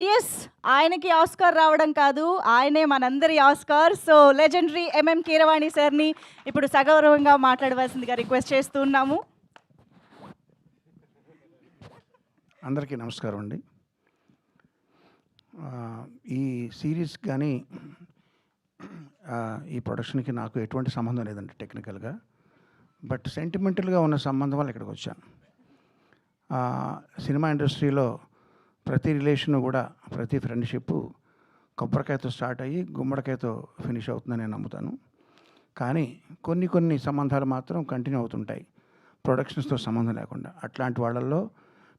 Yes. ఆయనకి Oscar రావడం కాదు, ఆయనే మనందరి Oscar. So, legendary MM Keeravani సార్‌ని ఇప్పుడు సగౌరవంగా మాట్లాడవలసిందిగా రిక్వెస్ట్ చేస్తూ ఉన్నాము. అందరికీ నమస్కారం అండి. ఈ సీరీస్ కానీ ఈ ప్రొడక్షన్‌కి నాకు ఎటువంటి సంబంధం లేదండి టెక్నికల్‌గా. బట్ సెంటిమెంటల్‌గా ఉన్న సంబంధం వల్ల ఇక్కడికి వచ్చాను. సినిమా ఇండస్ట్రీలో ప్రతి రిలేషన్ కూడా, ప్రతి ఫ్రెండ్‌షిప్పు కొబ్బరికాయతో స్టార్ట్ అయ్యి గుమ్మడికాయతో ఫినిష్ అవుతుందని నేను నమ్ముతాను. కానీ కొన్ని సంబంధాలు మాత్రం కంటిన్యూ అవుతుంటాయి ప్రొడక్షన్స్‌తో సంబంధం లేకుండా. అట్లాంటి వాళ్ళల్లో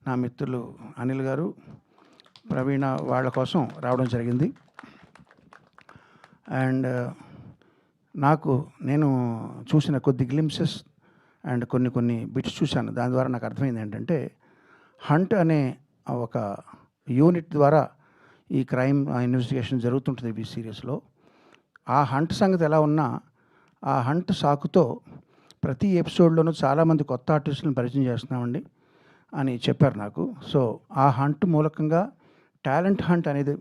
నా మిత్రులు అనిల్ గారు, ప్రవీణ వాళ్ళ కోసం రావడం జరిగింది. అండ్ నేను చూసిన కొద్ది గ్లింప్సెస్ అండ్ కొన్ని బిట్స్ చూశాను. దాని ద్వారా నాకు అర్థమైంది ఏంటంటే, హంట్ అనే ఒక యూనిట్ ద్వారా ఈ క్రైమ్ ఇన్వెస్టిగేషన్ జరుగుతుంటుంది ఈ సీరియస్లో. ఆ హంట్ సంగతి ఎలా ఉన్నా, ఆ హంట్ సాకుతో ప్రతి ఎపిసోడ్లోనూ చాలామంది కొత్త ఆర్టిస్టులను పరిచయం చేస్తున్నామండి అని చెప్పారు నాకు. సో ఆ హంట్ మూలకంగా టాలెంట్ హంట్ అనేది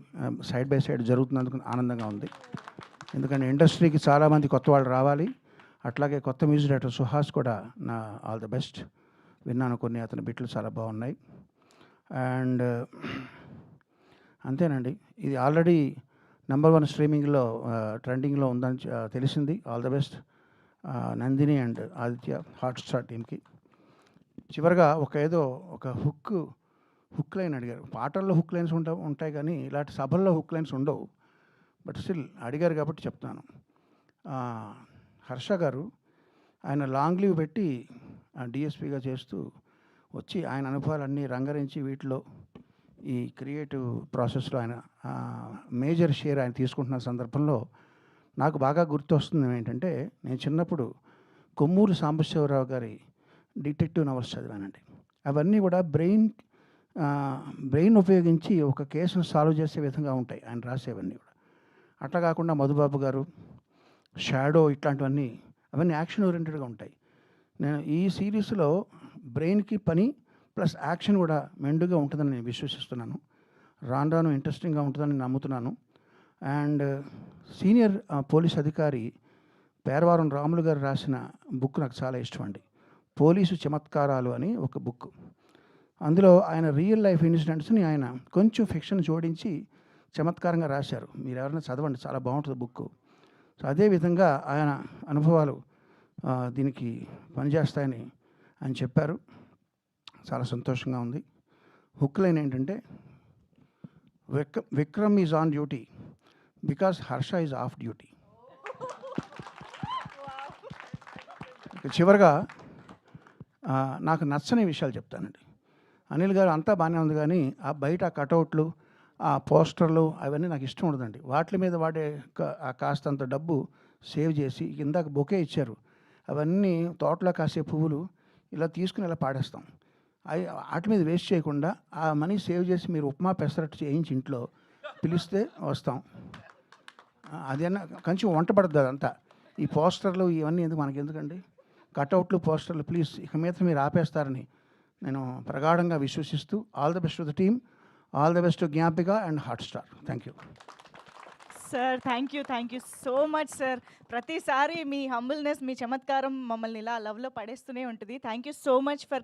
సైడ్ బై సైడ్ జరుగుతున్నందుకు ఆనందంగా ఉంది. ఎందుకంటే ఇండస్ట్రీకి చాలామంది కొత్త వాళ్ళు రావాలి. అట్లాగే కొత్త మ్యూజిక్ డైరెక్టర్ సుహాస్ కూడా నా ఆల్ ద బెస్ట్. విన్నాను కొన్ని అతని బిట్లు చాలా బాగున్నాయి. అండ్ అంతేనండి. ఇది ఆల్రెడీ నంబర్ 1 స్ట్రీమింగ్లో ట్రెండింగ్లో ఉందని తెలిసింది. All the best Nandini and Aditya Hotstar టీమ్‌కి. చివరగా ఒక హుక్ లైన్ అడిగారు. పాటల్లో హుక్ లైన్స్ ఉంటాయి కానీ ఇలాంటి సభల్లో హుక్ లైన్స్ ఉండవు. బట్ స్టిల్ అడిగారు కాబట్టి చెప్తున్నాను. హర్ష గారు ఆయన లాంగ్ లీవ్ పెట్టి డిఎస్పీగా చేస్తూ వచ్చి ఆయన అనుభవాలన్నీ రంగరించి వీటిలో ఈ క్రియేటివ్ ప్రాసెస్లో ఆయన మేజర్ షేర్ ఆయన తీసుకుంటున్న సందర్భంలో నాకు బాగా గుర్తొస్తుంది ఏంటంటే, నేను చిన్నప్పుడు కొమ్మూరు సాంబశివరావు గారి డిటెక్టివ్ నవల్స్ చదివానండి. అవన్నీ కూడా బ్రెయిన్ ఉపయోగించి ఒక కేసును సాల్వ్ చేసే విధంగా ఉంటాయి ఆయన రాసేవన్నీ కూడా. అట్లా కాకుండా మధుబాబు గారు, షాడో ఇట్లాంటివన్నీ అవన్నీ యాక్షన్ ఓరియంటెడ్గా ఉంటాయి. నేను ఈ సిరీస్లో బ్రెయిన్కి పని ప్లస్ యాక్షన్ కూడా మెండుగా ఉంటుందని నేను విశ్వసిస్తున్నాను. రాను ఇంట్రెస్టింగ్గా ఉంటుందని నమ్ముతున్నాను. అండ్ సీనియర్ పోలీస్ అధికారి పేరవారం రాములు గారు రాసిన బుక్ నాకు చాలా ఇష్టం అండి. పోలీసు చమత్కారాలు అని ఒక బుక్. అందులో ఆయన రియల్ లైఫ్ ఇన్సిడెంట్స్ని ఆయన కొంచెం ఫిక్షన్ జోడించి చమత్కారంగా రాశారు. మీరు ఎవరైనా చదవండి, చాలా బాగుంటుంది బుక్. సో అదేవిధంగా ఆయన అనుభవాలు దీనికి పనిచేస్తాయని ఆయన చెప్పారు. చాలా సంతోషంగా ఉంది. హుక్ లైన్ ఏంటంటే, Vikram is on duty because Harsha is of duty. చివరిగా నాకు నచ్చని విషయాలు చెప్తానండి. అనిల్ గారు అంతా బాగానే ఉంది కానీ ఆ బయట కటౌట్లు, ఆ పోస్టర్లు అవన్నీ నాకు ఇష్టం ఉండదండి. వాటి మీద వాడే కాస్తంత డబ్బు సేవ్ చేసి, ఇందాక బొకే ఇచ్చారు, అవన్నీ తోటలో కాసే పువ్వులు ఇలా తీసుకుని ఇలా పాడేస్తాం. వాటి మీద వేస్ట్ చేయకుండా ఆ మనీ సేవ్ చేసి మీరు ఉప్మా పెసరట్టు చేయించి ఇంట్లో పిలిస్తే వస్తాం. అదైనా కొంచెం వంట పడుతుంది అదంతా. ఈ పోస్టర్లు ఇవన్నీ మనకి ఎందుకండి? కటౌట్లు, పోస్టర్లు ప్లీజ్ ఇక మీద మీరు ఆపేస్తారని నేను ప్రగాఢంగా విశ్వసిస్తూ, all the best to the team, all the best to Gnapika and Hotstar. Thank you sir. Thank you so much sir. ప్రతిసారి మీ హంబుల్‌నెస్, మీ చమత్కారం మమ్మల్ని ఇలా లవ్‌లో పడేస్తూనే ఉంటుంది. Thank you so much for